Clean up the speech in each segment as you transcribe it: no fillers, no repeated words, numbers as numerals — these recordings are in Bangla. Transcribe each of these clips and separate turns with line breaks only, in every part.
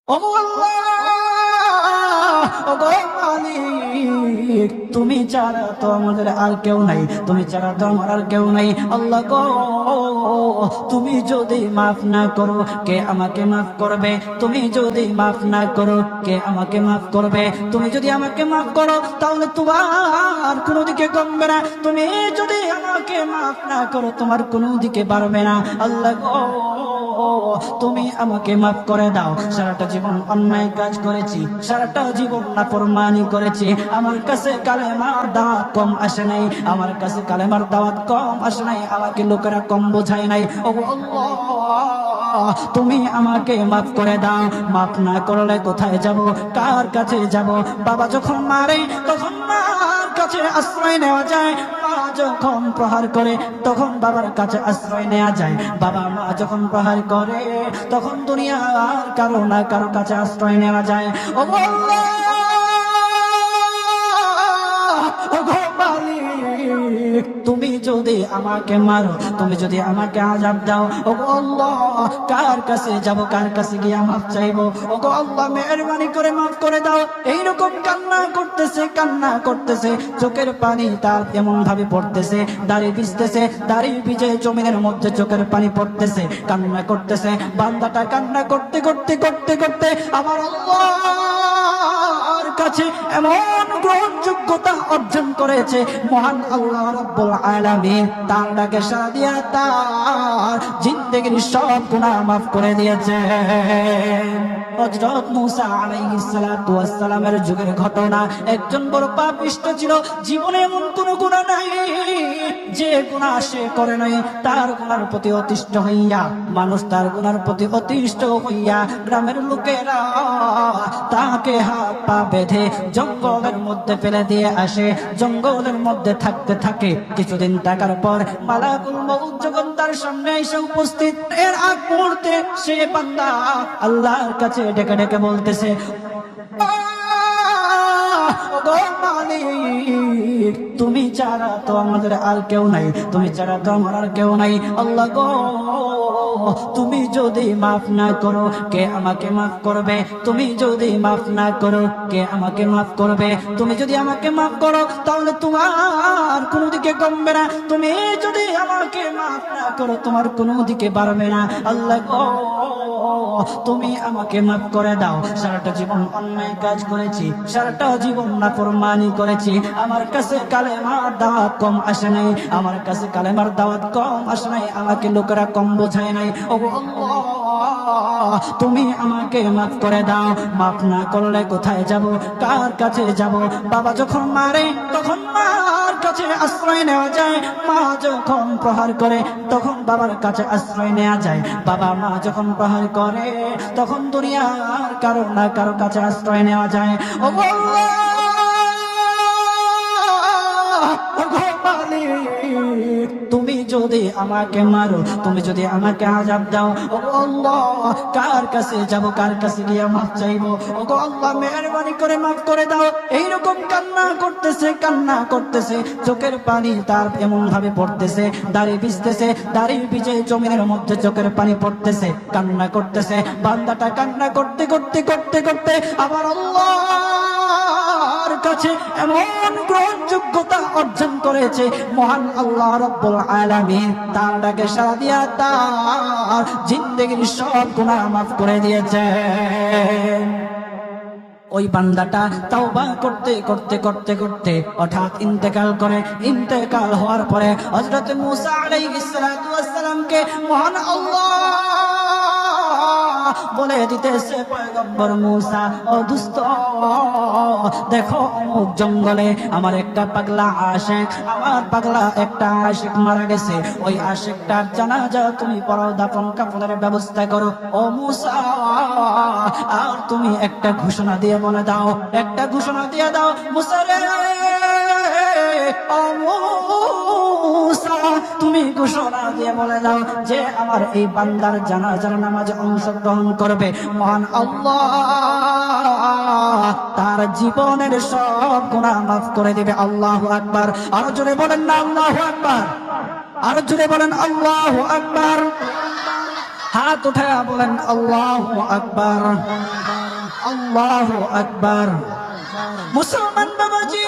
ওগো আল্লাহ, ওগো মালিক, তুমি ছাড়া তো আমাদের আর কেউ নাই, তুমি ছাড়া তো আমার আর কেউ নাই। আল্লাহ গো, তুমি যদি মাফ না করো কে আমাকে মাফ করবে? তুমি যদি মাফ না করো কে আমাকে মাফ করবে? তুমি যদি আমাকে মাফ করো তাহলে তোমার কোনো দিকে কমবে না, তুমি যদি আমাকে মাফ না করো তোমার কোনো দিকে বাড়বে না। আল্লাহ গো, তুমি আমাকে মাফ করে দাও। সারাটা জীবন অন্যায় কাজ করেছি, সারাটা জীবন নাফরমানি করেছি, আমার কাছে কালেমার দাওয়াত কম আসে নাই, আমার কাছে কালেমার দাওয়াত কম আসে নাই, আমাকে লোকেরা কম বোঝায় নাই। ও আল্লাহ, তুমি আমাকে মাফ করে দাও। মাফ না করলে কোথায় যাব, কার কাছে যাব? বাবা যখন মারে তখন মার কাছে আশ্রয় নেওয়া যায়, মা যখন প্রহার করে তখন বাবার কাছে আশ্রয় নেওয়া যায়, বাবা মা যখন প্রহার করে তখন দুনিয়ার কারো না কারো কাছে আশ্রয় নেওয়া যায়। ও আল্লাহ, ও মালিক, তুমি যদি আমাকে মারো, তুমি যদি আমাকে আযাব দাও, ও আল্লাহ, কার কাছে যাব, কার কাছে গিয়ে মাফ চাইবো? ও আল্লাহ, মেহেরবানি করে মাফ করে দাও। এইরকম কান্না করতেছে, কান্না করতেছে, চোখের পানি তার এমন ভাবে পড়তেছে, দাড়ি ভিজতেছে, দাড়ি ভিজে জমিনের মধ্যে চোখের পানি পড়তেছে, কান্না করতেছে। বান্দাটা কান্না করতে করতে করতে করতে আমার আল্লাহর কাছে এমন গ্রহণযোগ্যতা অর্জন করেছে, মহান আল্লাহ রাব্বুল আলামিন তার ডাকে সাড়া দিয়া তার জিন্দেগির সব গুনাহ মাফ করে দিয়েছে। হযরত মূসা আলাইহিস সালাতু ওয়াস সালামের যুগের ঘটনা। একজন বড় পাপিষ্ঠ ছিল, জীবনে এমন কোন গুনাহ নাই যে গুনাহ সে করে নাই। তার গুনার প্রতি অতিষ্ঠ হইয়া, মানুষ তার গুনার প্রতি অতিষ্ঠ হইয়া, গ্রামের লোকেরা তাকে হাত পা বেঁধে জঙ্গলের মধ্যে ফেলে দিয়ে আসে। জঙ্গলের মধ্যে থাকতে থাকে, কিছুদিন থাকার পর মালাকুল মউত যখন তার সামনে এসে উপস্থিত, এর আগ মুহূর্তে সে বান্দা আল্লাহর কাছে ডেকে ডেকে বলতেছে, তুমি ছাড়া তো আমাদের আর কেউ নাই, তুমি ছাড়া তো আমার আর কেউ নাই। আল্লাহ গো, তুমি যদি মাফ না করো কে আমাকে মাফ করবে? তুমি যদি মাফ না করো কে আমাকে মাফ করবে? তুমি যদি আমাকে মাফ করো তাহলে তোমার কোনো দিকে কমবে না, তুমি যদি আমাকে মাফ না করো তোমার কোনো দিকে বাড়বে না। আল্লাহ গো, তুমি আমাকে মাফ করে দাও। সারাটা জীবন অন্যায় কাজ করেছি, সারাটা জীবন নাফরমানি করেছি, আমার কাছে কালেমার দাওয়াত কম আসে নাই, আমার কাছে কালেমার দাওয়াত কম আসে নাই, আমাকে লোকেরা কম বোঝায় নাই। ও আল্লাহ, তুমি আমাকে মাফ করে দাও। মাফ না করলে কোথায় যাব, কার কাছে যাব? বাবা যখন মারে তখন মার কাছে আশ্রয় নেওয়া যায়, মা যখন প্রহার করে তখন বাবার কাছে আশ্রয় নেওয়া যায়, বাবা মা যখন প্রহার করে তখন দুনিয়ার কারো না কারো কাছে আশ্রয় নেওয়া যায়। ও আল্লাহ, ও মালিক, তুমি যদি আমাকে মারো, তুমি যদি আমাকে আযাব দাও, ও আল্লাহ, কার কাছে যাব, কার কাছে গিয়ে মাফ চাইবো? ও আল্লাহ, মেহেরবানি করে মাফ করে দাও। এইরকম কান্না করতেছে, কান্না করতেছে, চোখের পানি তার এমন ভাবে পড়তেছে, দাড়ি ভিজতেছে, দাড়ি ভিজে জমিনের মধ্যে চোখের পানি পড়তেছে, কান্না করতেছে। বান্দাটা কান্না করতে করতে করতে করতে আমার আল্লাহর কাছে এমন গ্রহণযোগ্যতা অর্জন করেছে, মহান আল্লাহ রাব্বুল আলামিন তার ডাকে সাড়া দিয়া তার জিন্দেগির সব গুনাহ মাফ করে দিয়েছে। ওই বান্দাটা তাওবা করতে করতে করতে করতে হঠাৎ ইন্তেকাল করে। ইন্তেকাল হওয়ার পরে হযরত মূসা আলাইহিস সালাতু ওয়াস সালামকে মহান আল্লাহ বলে দিতেছে, পয়গম্বর মূসা, ও দোস্ত, দেখো অমুক জঙ্গলে আমার একটা পাগলা আশিক, আমার পাগলা একটা আশিক মারা গেছে, ওই আশিকটার জানাজা তুমি পড়াও, দাফন কাফনের ব্যবস্থা করো। ও মূসা, আর তুমি একটা ঘোষণা দিয়ে বলে দাও, একটা ঘোষণা দিয়ে দাও, মূসা রে, ও মূসা, তুমি ঘোষণা দিয়ে বলে দাও যে আমার এই বান্দার জানাজার নামাজে অংশগ্রহণ করবে, মহান আল্লাহ তার জীবনের সব গুনাহ মাফ করে দিবে। আল্লাহু আকবার। আরো জোরে বলেন না আল্লাহু আকবার, আরো জোরে বলেন আল্লাহু আকবার। হাত উঠায়া বলেন আল্লাহু আকবার। আল্লাহু আকবার। মুসলমান বাবাজি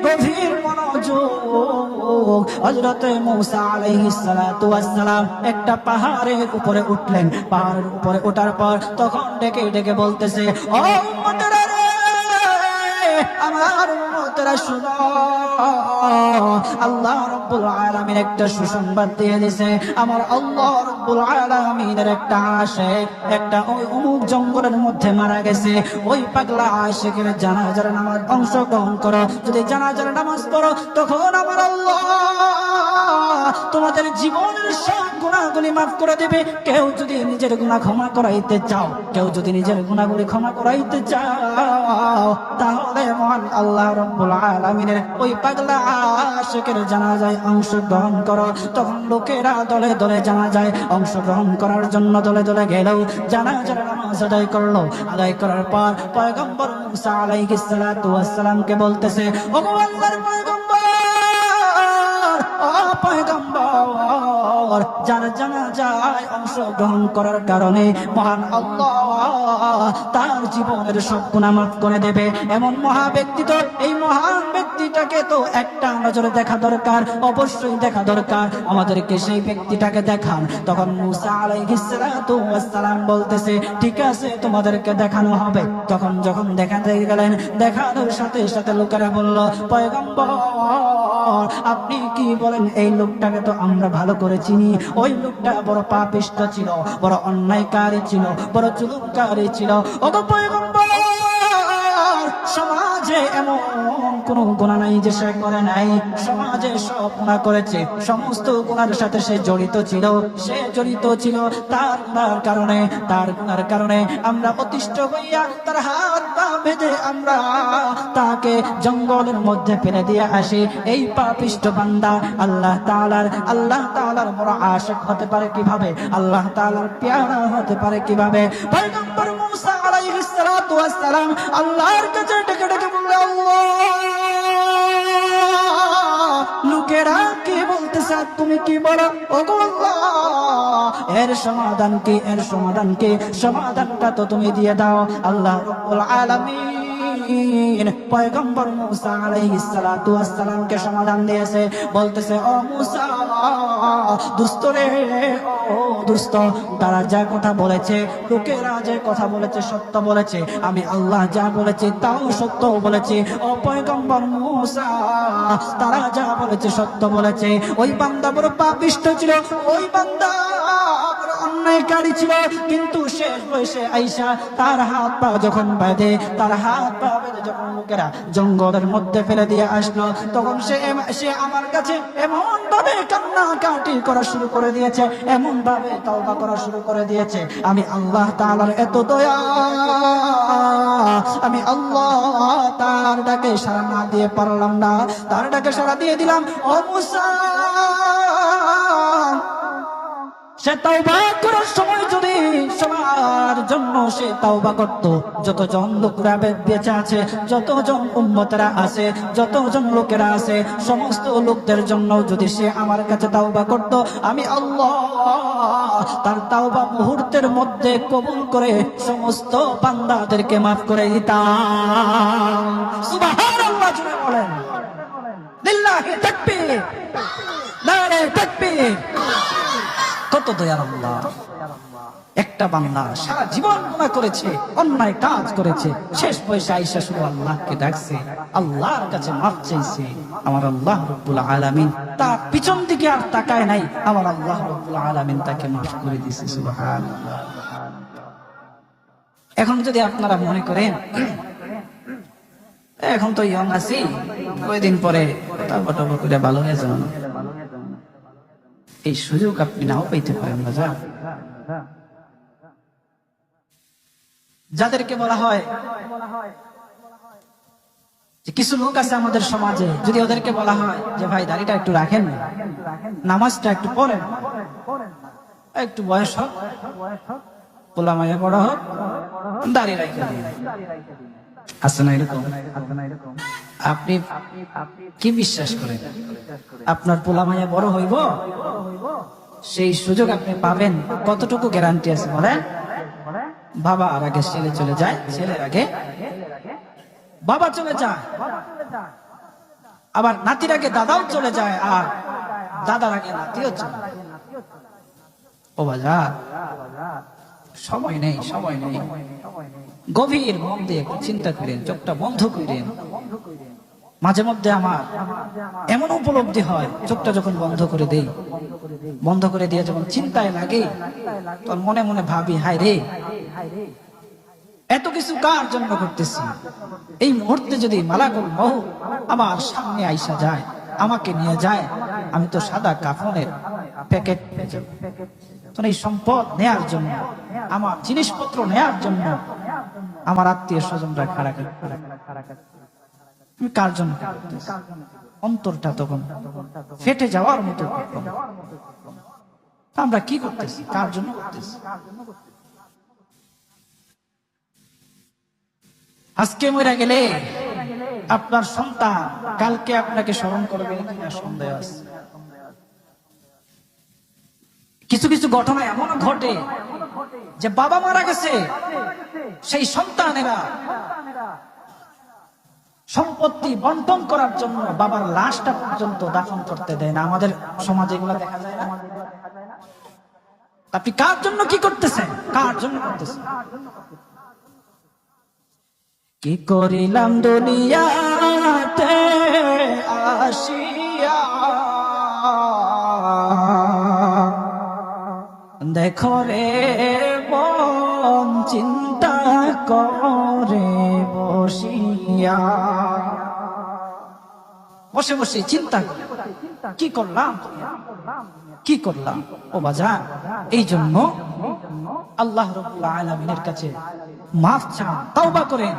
গভীর মনোযোগ। হযরতে মূসা আলাইহিস সালাতু ওয়াস সালাম একটা পাহাড়ের উপরে উঠলেন। পাহাড়ের উপরে ওঠার পর তখন ডেকে ডেকে বলতেছে, ও উম্মতেরা রে, আমার উম্মতেরা শুনো, আল্লাহ রাব্বুল আলামিন একটা সুসংবাদ দিয়ে দিয়েছে। আমার আল্লাহ রাব্বুল আলামিনের একটা আশিক একটা ওই অমুক জঙ্গলের মধ্যে মারা গেছে। ওই পাগলা আশিকের জানাজার নামাজ অংশগ্রহণ করো। যদি জানাজার নামাজ পড়ো তখন আমার আল্লাহ তোমাদের জীবনের সব গুনাহগুলি মাফ করে দেবে। কেউ যদি নিজের গুনাহ ক্ষমা করাইতে চাও, কেউ যদি নিজের গুনাহগুলি ক্ষমা করাইতে চাও, তাহলে মহান আল্লাহ রাব্বুল আলামিনের ওই পাগলা আশিকের জানাজায় অংশগ্রহণ করো। তখন লোকেরা দলে দলে জানাজায় অংশগ্রহণ করার জন্য দলে দলে গেল। জানাজার নামাজ আদায় করলো। আদায় করার পর পয়গম্বর মূসা আলাইহিস সালাতু ওয়াস সালামকে বলতেছে, ও আল্লাহর পয়গম্বর, ও পয়গম্বর, যার জানাজায় অংশগ্রহণ করার কারণে মহান আল্লাহ তার জীবনের সব গুনাহ মাফ করে দেবে। এমন মহা ব্যক্তি, তো এই মহান ব্যক্তিটাকে তো একটা নজরে দেখা দরকার, অবশ্যই দেখা দরকার। আমাদেরকে সেই ব্যক্তিটাকে দেখান। তখন মূসা আলাইহিস সালাতু ওয়াস সালাম বলতেছে, ঠিক আছে, তোমাদেরকে দেখানো হবে। তখন যখন দেখাতে গেলেন, দেখানোর সাথে সাথে লোকেরা বলল, পয়গম্বর আপনি কি বলেন? এই লোকটাকে তো আমরা ভালো করে চিনি। ওই লোকটা বড় পাপিষ্ঠ ছিল, বড় অন্যায়কারী ছিল, বড় জুলুমকারী ছিল। ওগো পয়গম্বর, সমাজে এমন কোন গুনাহ নাই যে সে করে নাই। সমাজে সব গুনাহ করেছে, সমস্ত গুনাহের সাথে সে জড়িত ছিল। তার গুনার কারণে আমরা অতিষ্ঠ হইয়া তার হাত পা বেঁধে আমরা তাকে জঙ্গলের মধ্যে ফেলে দিয়ে আসি। এই পাপিষ্ঠ বান্দা আল্লাহ তাআলার বড় আশিক হতে পারে কিভাবে? আল্লাহ তাআলার পেয়ারা হতে পারে কিভাবে? পয়গম্বর মূসা আলাইহিস সালাতু ওয়াস সালাম আল্লাহর কাছে ডেকে ডেকে বললেন, আল্লাহ, লোকেরা কি বলতেছে, তুমি কি বলো? ওগো আল্লাহ, এর সমাধান কি? সমাধানটা তো তুমি দিয়ে দাও। আল্লাহ রাব্বুল আলামিন পয়গম্বর মূসা আলাইহিস সালাতু ওয়াস সালামকে সমাধান দিয়েছে। বলতেছে, ও মূসা, দুষ্ট রে, ও দুষ্ট, তারা যা কথা বলেছে, লোকেরা যে কথা বলেছে সত্য বলেছে। আমি আল্লাহ যা বলেছি তাও সত্য বলেছি। ও পয়গম্বর মূসা, তারা যা বলেছে সত্য বলেছে। ওই বান্দা বড় পাপিষ্ঠ ছিল, ওই বান্দা বড় অন্যায়কারী ছিল, কিন্তু শেষ বয়সে আইসা তার হাত পা যখন বেঁধে যখন লোকেরা জঙ্গলের মধ্যে ফেলে দিয়ে আসলো, তখন সে আমার কাছে এমন ভাবে কান্নাকাটি করা শুরু করে দিয়েছে, এমন ভাবে তওবা করা শুরু করে দিয়েছে। আমি আল্লাহ তাআলার এত দয়া, আমি আল্লাহ তার ডাকে সাড়া না দিয়ে পারলাম না। তার ডাকে সাড়া দিয়ে দিলাম। ও মূসা, সে তওবা করার সময় যদি সবার জন্য সে তওবা করত, যতজন লোকেরা বেঁচে আছে, যতজন উম্মতেরা আছে, যতজন লোকেরা আছে, সমস্ত লোকদের জন্য যদি সে আমার কাছে তওবা করত, আমি আল্লাহ তার তওবা মুহূর্তের মধ্যে কবুল করে সমস্ত বান্দাদেরকে মাফ করে দিতাম। সুবহানাল্লাহ, জুড়ে বলেন লিল্লাহি তাকবীর, নারে তাকবীর। কত দয়ার আল্লাহ! একটা বান্দা সারা জীবন গুনাহ করেছে, অন্যায় কাজ করেছে, শেষ বয়সে আইসা শুধু আল্লাহকে ডাকছে, আল্লাহর কাছে মাফ চাইছে। আমার আল্লাহ রাব্বুল আলামিন তার পিছন দিকে আর তাকায় নাই। আমার আল্লাহ রাব্বুল আলামিন তাকে মাফ করে দিয়েছে। সুবহানাল্লাহ। এখন যদি আপনারা মনে করেন এখন তো ইয়ং আছি, কয়েকদিন পরে তারপর করে ভালো হয়ে যাবে, এই সুযোগ আপনি নাও পাইতে পারেন। রাজা, যাদেরকে বলা হয় যে কিছু লোক আছে আমাদের সমাজে, যদি ওদেরকে বলা হয় যে ভাই দাড়িটা একটু রাখেন, নামাজটা একটু পড়েন, একটু বয়স হোক, পোলা মাইয়া বড় হোক, দাড়ি রাখে দিন, আছে না এরকম? আপনি কি বিশ্বাস করেন আপনার পোলা মাইয়া বড় হইব? সেই সুযোগ আপনি পাবেন? কতটুকু গ্যারান্টি আছে বলেন? বাবা আর আগে ছেলে চলে যায়, ছেলের আগে বাবা চলে যায়, আবার নাতির আগে দাদাও চলে যায়, আর দাদার আগে নাতিও চলে যায়। ও বাজার, সময় নেই, সময় নেই। গভীর মন দিয়ে একটু চিন্তা করেন, চোখটা বন্ধ করেন। মাঝে মধ্যে আমার এমন উপলব্ধি হয়, চোখটা যখন বন্ধ করে দেই, বন্ধ করে দিয়ে যখন চিন্তায় লাগে, তখন মনে মনে ভাবি, হায় রে, এত কিছু কার জন্য করতেছি? এই মুহূর্তে যদি মালাকুল মউত আমার সামনে আইসা যায়, আমাকে নিয়ে যায়, আমি তো সাদা কাফনের প্যাকেট তখন এই সম্পদ নেয়ার জন্য, আমার জিনিসপত্র নেয়ার জন্য আমার আত্মীয় স্বজনরা খাড়া কার জন্য? অন্তরটা তখন ফেটে যাওয়ার মতো। আমরা কি করতেছি? কার জন্য করতেছি? আজকে মরে গেলে আপনার সন্তান কালকে আপনাকে স্মরণ করবে কিনা সন্দেহ আছে। কিছু কিছু ঘটনা এমন ঘটে যে বাবা মারা গেছে, সেই সন্তানেরা সম্পত্তি বন্টন করার জন্য বাবার লাশটা পর্যন্ত দাফন করতে দেয় না। আমাদের সমাজে এগুলো দেখা যায় না। আপনি কার জন্য কি করতেছেন? কার জন্য করতেছেন? কি করিলাম দুনিয়াতে আসিয়া, দেখো রে মন চিন্তা করে বসিয়া। বসে বসে চিন্তা করে কি করলাম, কি করলাম। ও বাজার, এই জন্য আল্লাহ রাব্বুল আলামিনের কাছে মাফ চান, তাওবা করেন।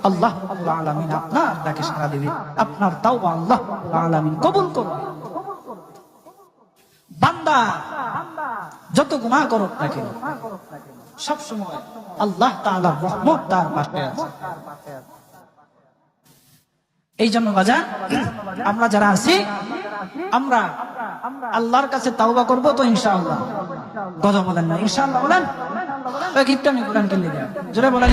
আল্লাহ রাব্বুল আলামিন আপনার ডাকে সাড়া দিবেন, আপনার তাওবা আল্লাহ রাব্বুল আলামিন কবুল করবেন। বান্দা যত গুনাহ করুক না কেন, সব সময় আল্লাহ তাআলার রহমত তার পাশে আছে। এই জন্য বাজার, আমরা যারা আছি, আমরা আল্লাহর কাছে তাওবা করব তো ইনশাআল্লাহ। কথা বলেন না ইনশাআল্লাহ? বলেন। কিপটা আমি কোরআন কে লিখে জোরে বলেন।